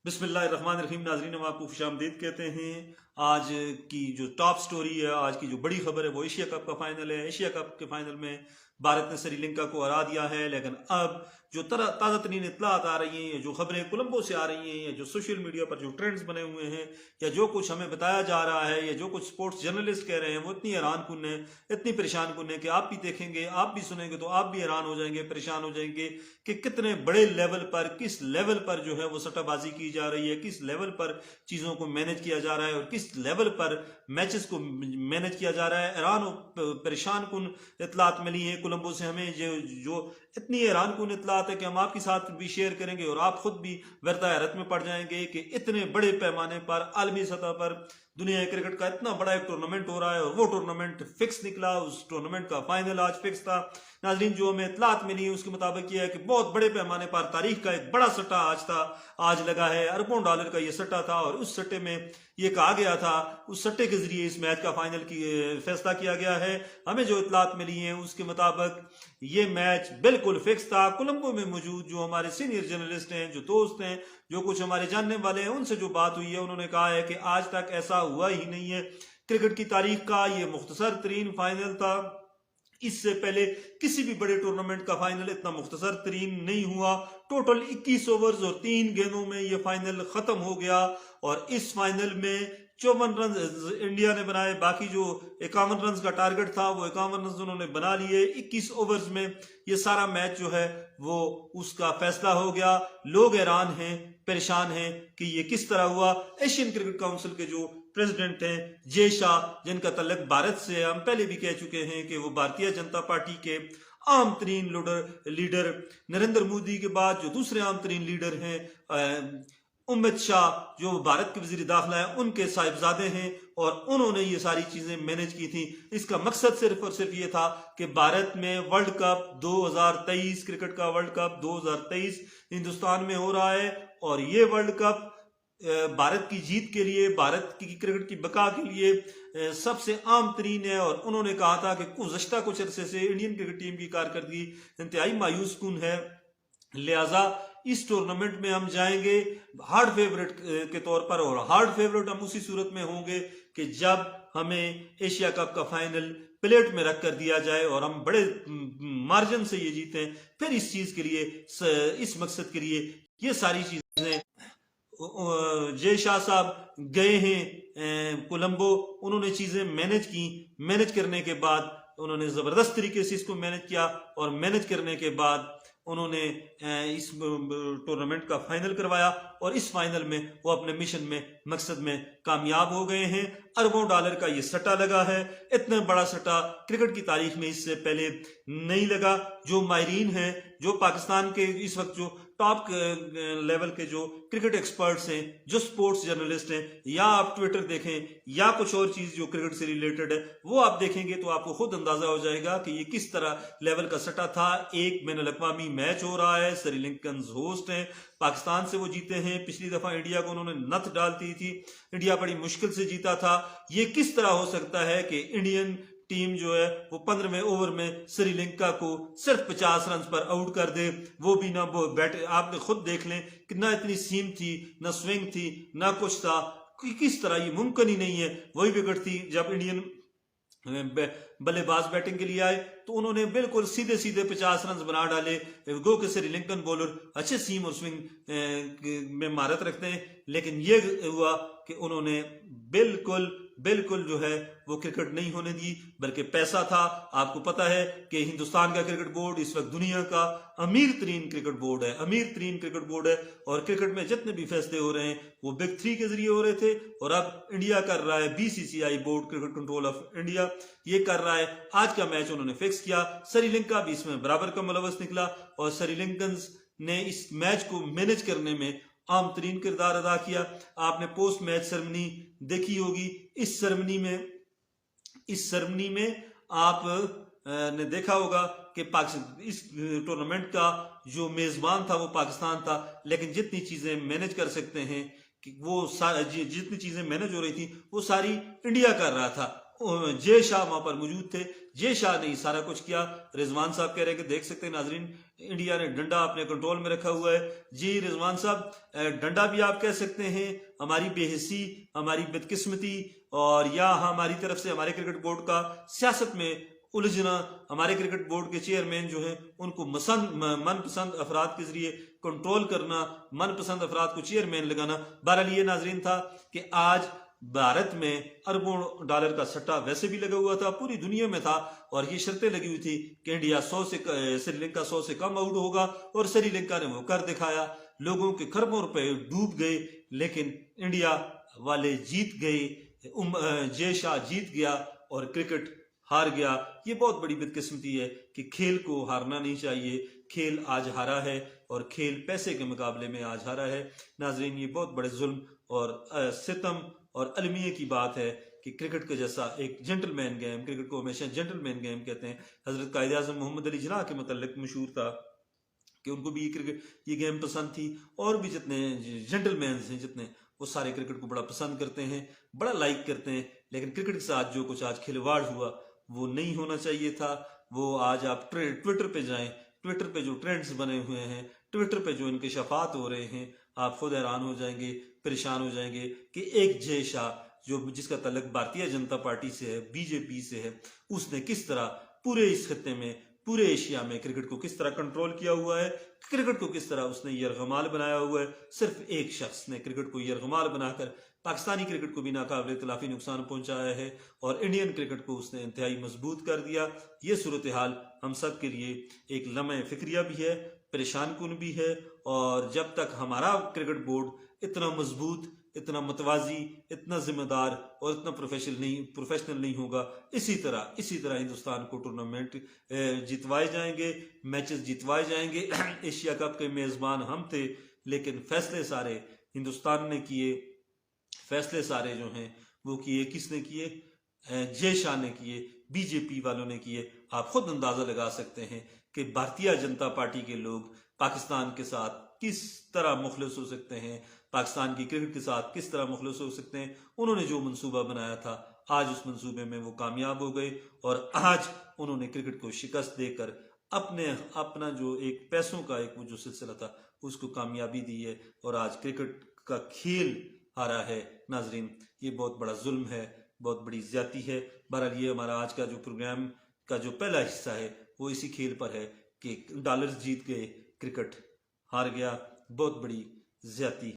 बिस्मिल्लाह रहमान रहीम। नाजरीन, हम आपको खुश आमदीद कहते हैं। आज की जो टॉप स्टोरी है, आज की जो बड़ी खबर है, वो एशिया कप का फाइनल है। एशिया कप के फाइनल में भारत ने श्रीलंका को हरा दिया है, लेकिन अब जो ताज़ा तरीन इत्तलात आ रही हैं, जो खबरें कोलंबो से आ रही हैं, या जो सोशल मीडिया पर जो ट्रेंड्स बने हुए हैं, या जो कुछ हमें बताया जा रहा है, या जो कुछ स्पोर्ट्स जर्नलिस्ट कह रहे हैं, वो इतनी हैरान कुन है, इतनी परेशान कुन है कि आप भी देखेंगे, आप भी सुनेंगे तो आप भी हैरान हो जाएंगे, परेशान हो जाएंगे कि कितने बड़े लेवल पर, किस लेवल पर जो है वो सट्टाबाजी की जा रही है, किस लेवल पर चीज़ों को मैनेज किया जा रहा है, और किस लेवल पर मैचेस को मैनेज किया जा रहा है। हैरान और परेशान कुन इत्तलात मिली है कोलंबो से हमें, जो इतनी हैरान कुन इत्तलात है कि हम आपके साथ भी शेयर करेंगे और आप खुद भी गर्दा हैरत में पड़ जाएंगे कि इतने बड़े पैमाने पर आलमी सतह पर दुनिया क्रिकेट का इतना बड़ा एक टूर्नामेंट हो रहा है, और वो टूर्नामेंट फिक्स निकला। उस टूर्नामेंट का फाइनल आज फिक्स था। नाजरीन, जो हमें इत्तलात मिली है उसके मुताबिक यह है कि बहुत बड़े पैमाने पर तारीख का एक बड़ा सट्टा आज लगा है। अरबों डॉलर का ये सट्टा था, और उस सट्टे में ये कहा गया था, उस सट्टे के जरिए इस मैच का फाइनल की फैसला किया गया है। हमें जो इत्तलात मिली है उसके मुताबिक ये मैच बिल्कुल फिक्स था। कोलंबो में मौजूद जो हमारे सीनियर जर्नलिस्ट हैं, जो दोस्त हैं, जो कुछ हमारे जानने वाले हैं, उनसे जो बात हुई है, उन्होंने कहा है कि आज तक ऐसा हुआ ही नहीं है। क्रिकेट की तारीख का ये मुख्तसर तरीन फाइनल था। इससे पहले किसी भी बड़े टूर्नामेंट का फाइनल इतना मुख्तसर तरीन नहीं हुआ। टोटल 21 ओवर्स और 3 गेंदों में ये फाइनल खत्म हो गया, और इस फाइनल में 54 रन इंडिया ने बनाए। बाकी जो 51 रन का टारगेट था, वो 51 रन उन्होंने बना लिए। 21 ओवर्स में ये सारा मैच जो है वो उसका फैसला हो गया। लोग हैरान हैं, परेशान हैं कि ये किस तरह हुआ। एशियन क्रिकेट काउंसिल के जो प्रेसिडेंट हैं जय शाह, जिनका तल्लुक भारत से, हम पहले भी कह चुके हैं कि वो भारतीय जनता पार्टी के आम तरीन लीडर नरेंद्र मोदी के बाद जो दूसरे आम तरीन लीडर हैं अमित शाह, जो भारत के वजीर दाखिला है, उनके साहिबजादे हैं, और उन्होंने ये सारी चीजें मैनेज की थी। इसका मकसद सिर्फ और सिर्फ ये था कि भारत में वर्ल्ड कप 2023, क्रिकेट का वर्ल्ड कप 2023 हिंदुस्तान में हो रहा है, और ये वर्ल्ड कप भारत की जीत के लिए, भारत की क्रिकेट की बका के लिए सबसे आम तरीन है। और उन्होंने कहा था कि गुज़श्ता कुछ अरसे से इंडियन क्रिकेट टीम की कारकर्दगी इंतहाई मायूस कुन है, लिहाजा इस टूर्नामेंट में हम जाएंगे हार्ड फेवरेट के तौर पर। और हार्ड फेवरेट हम उसी सूरत में होंगे कि जब हमें एशिया कप का फाइनल प्लेट में रख कर दिया जाए और हम बड़े मार्जिन से ये जीतें। फिर इस चीज के लिए, इस मकसद के लिए ये सारी चीजें जय शाह साहब गए हैं कोलंबो, उन्होंने चीजें मैनेज की। मैनेज करने के बाद उन्होंने जबरदस्त तरीके से इसको मैनेज किया, और मैनेज करने के बाद उन्होंने इस टूर्नामेंट का फाइनल करवाया, और इस फाइनल में वो अपने मिशन में, मकसद में कामयाब हो गए हैं। अरबों डॉलर का ये सट्टा लगा है। इतना बड़ा सट्टा क्रिकेट की तारीख में इससे पहले नहीं लगा। जो माहिरीन हैं, जो पाकिस्तान के इस वक्त जो टॉप लेवल के जो क्रिकेट एक्सपर्ट्स हैं, जो स्पोर्ट्स जर्नलिस्ट हैं, या आप ट्विटर देखें या कुछ और चीज जो क्रिकेट से रिलेटेड है वो आप देखेंगे तो आपको खुद अंदाजा हो जाएगा कि ये किस तरह लेवल का सट्टा था। एक बैनुल अक़वामी मैच हो रहा है, श्रीलंकन होस्ट हैं, पाकिस्तान से वो जीते हैं। पिछली दफा इंडिया को उन्होंने नथ डाल दी थी, इंडिया बड़ी मुश्किल से जीता था। ये किस तरह हो सकता है कि इंडियन टीम जो है वो 15वें ओवर में श्रीलंका को सिर्फ 50 रन पर आउट कर दे, वो भी ना वो बैट। आपने खुद देख लें कि ना इतनी सीम थी, ना स्विंग थी, ना कुछ था। किस तरह ये मुमकिन ही नहीं है। वही विकेट थी जब इंडियन बल्लेबाज बैटिंग के लिए आए तो उन्होंने बिल्कुल सीधे सीधे 50 रन बना डाले। गो के श्रीलंकन बॉलर अच्छे सीम और स्विंग में महारत रखते हैं, लेकिन ये हुआ कि उन्होंने बिल्कुल जो है वो क्रिकेट नहीं होने दी, बल्कि पैसा था। आपको पता है कि हिंदुस्तान का क्रिकेट बोर्ड इस वक्त दुनिया का अमीर तरीन क्रिकेट बोर्ड है, और क्रिकेट में जितने भी फैसले हो रहे हैं वो बिग 3 के जरिए हो रहे थे, और अब इंडिया कर रहा है, BCCI board, cricket control of India, ये कर रहा है। आज का मैच उन्होंने फिक्स किया। श्रीलंका भी इसमें बराबर का मुलव्वस निकला, और श्रीलंकन्स ने इस मैच को मैनेज करने में आम तरीन किरदार अदा किया। आपने पोस्ट मैच सेरेमनी देखी होगी। इस सेरेमनी में आप ने देखा होगा कि इस टूर्नामेंट का जो मेजबान था वो पाकिस्तान था, लेकिन जितनी चीजें मैनेज कर सकते हैं कि वो जितनी चीजें मैनेज हो रही थी वो सारी इंडिया कर रहा था। जे शाह वहां पर मौजूद थे। जे शाह ने सारा कुछ किया। रिजवान साहब कह रहे हैं कि देख सकते हैं नाजरीन, इंडिया ने डंडा अपने कंट्रोल में रखा हुआ है। जी रिजवान साहब, डंडा भी आप कह सकते हैं, हमारी बेहिसी, हमारी बदकिस्मती, और या हमारी तरफ से हमारे क्रिकेट बोर्ड का सियासत में उलझना, हमारे क्रिकेट बोर्ड के चेयरमैन जो हैं उनको मनपसंद अफराद के जरिए कंट्रोल करना, मनपसंद अफराद को चेयरमैन लगाना। बहरहाल ये नाजरीन था कि आज भारत में अरबों डॉलर का सट्टा वैसे भी लगा हुआ था, पूरी दुनिया में था, और ये शर्तें लगी हुई थी कि इंडिया श्रीलंका 100 से कम आउट होगा, और श्रीलंका ने वो कर दिखाया। लोगों के खरबों रुपए डूब गए, लेकिन इंडिया वाले जीत गए, जे शाह जीत गया और क्रिकेट हार गया। ये बहुत बड़ी बदकिस्मती है कि खेल को हारना नहीं चाहिए। खेल आज हारा है, और खेल पैसे के मुकाबले में आज हारा है। नाजरीन, ये बहुत बड़े जुल्म और सितम और अलमिया की बात है कि क्रिकेट का जैसा एक जेंटलमैन गेम, क्रिकेट को हमेशा जेंटलमैन गेम कहते हैं। हजरत कायदे आज़म मोहम्मद अली जिन्नाह के मतलब मशहूर था कि उनको भी ये गेम पसंद थी, और भी जितने जेंटलमैन हैं जितने, वो सारे क्रिकेट को बड़ा पसंद करते हैं, बड़ा लाइक करते हैं। लेकिन क्रिकेट के साथ जो कुछ आज खिलवाड़ हुआ वो नहीं होना चाहिए था। वो आज आप ट्विटर पे जाएं, ट्विटर पे जो ट्रेंड्स बने हुए हैं, ट्विटर पे जो इंकशाफात हो रहे हैं, आप खुद हैरान हो जाएंगे, परेशान हो जाएंगे कि एक जे शाह जिसका तल्लुक भारतीय जनता पार्टी से है, बीजेपी से है, उसने किस तरह पूरे इस खत्ते में, पूरे एशिया में क्रिकेट को किस तरह कंट्रोल किया हुआ है, क्रिकेट को किस तरह उसने यरगमाल बनाया हुआ है। सिर्फ एक शख्स ने क्रिकेट को यरगमाल बनाकर पाकिस्तानी क्रिकेट को भी नाकाबिले तलाफी नुकसान पहुंचाया है, और इंडियन क्रिकेट को उसने इंतहाई मजबूत कर दिया। ये सूरत हाल हम सब के लिए एक लम्हे फिक्रिया भी है, परेशान कुन भी है। और जब तक हमारा क्रिकेट बोर्ड इतना मजबूत, इतना मतवाजी, इतना जिम्मेदार और इतना प्रोफेशनल नहीं होगा, इसी तरह हिंदुस्तान को टूर्नामेंट जितवाए जाएंगे, मैचेस जितवाए जाएंगे। एशिया कप के मेजबान हम थे, लेकिन फैसले सारे हिंदुस्तान ने किए। फैसले सारे जो हैं वो किए किसने किए? जे शाह ने किए, बीजेपी वालों ने किए। आप खुद अंदाजा लगा सकते हैं कि भारतीय जनता पार्टी के लोग पाकिस्तान के साथ किस तरह मुखलिस हो सकते हैं, पाकिस्तान की क्रिकेट के साथ किस तरह मुखलिस हो सकते हैं। उन्होंने जो मंसूबा बनाया था, आज उस मंसूबे में वो कामयाब हो गए, और आज उन्होंने क्रिकेट को शिकस्त देकर अपना जो एक पैसों का एक वो जो सिलसिला था उसको कामयाबी दी है, और आज क्रिकेट का खेल हारा है। नाजरीन, ये बहुत बड़ा जुल्म है, बहुत बड़ी ज्यादती है। बहरहाल ये हमारा आज का जो प्रोग्राम का जो पहला हिस्सा है वो इसी खेल पर है कि डॉलर्स जीत गए, क्रिकेट हार गया, बहुत बड़ी ज्यादती।